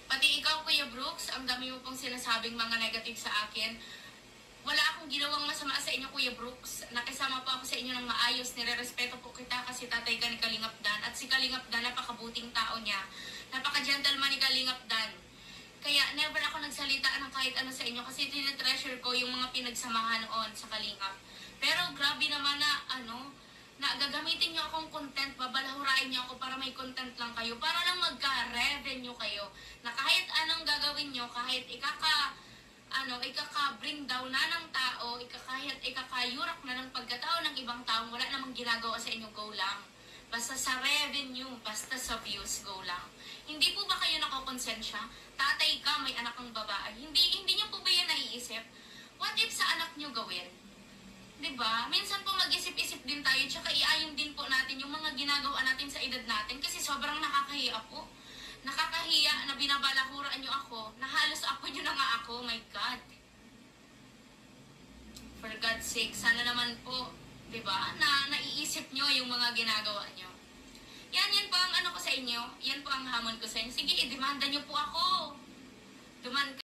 Pati ikaw, Kuya Brooks, ang dami mo pong sinasabing mga negative sa akin. Wala akong ginawang masama sa inyo, Kuya Brooks. Nakisama po ako sa inyo ng maayos. Nire-respeto po kita kasi tatay ka ni Kalingap Dan. At si Kalingap Dan, napakabuting tao niya. Napaka-gentleman ni Kalingap Dan. Kaya never ako nagsalita ng kahit ano sa inyo kasi tinitreasure ko yung mga pinagsamahan noon sa Kalingap. Pero grabe naman na gagamitin niyo akong content, babalahurain niyo ako para may content lang kayo, para lang magka-revenue kayo. Na kahit anong gagawin niyo, kahit ikaka-bring down na ng tao, kahit ikakayurak na ng pagkatao ng ibang tao, wala namang ginagawa sa inyo, go lang. Basta sa revenue, basta sa views, go lang. Hindi po ba kayo nakokonsensya? Tatay ka, may anak kang babae. Hindi niyo po ba yan naiisip? What if sa anak niyo gawin? Diba? Minsan po mag-isip-isip din tayo, tsaka iayon din po natin yung mga ginagawa natin sa edad natin kasi sobrang nakakahiya po. Nakakahiya na binabalahuraan nyo ako, na halos apo nyo na nga ako, my God. For God's sake, sana naman po, diba, na naiisip nyo yung mga ginagawa nyo. Yan po ang ano ko sa inyo, yan po ang hamon ko sa inyo. Sige, i-demanda nyo po ako. Demand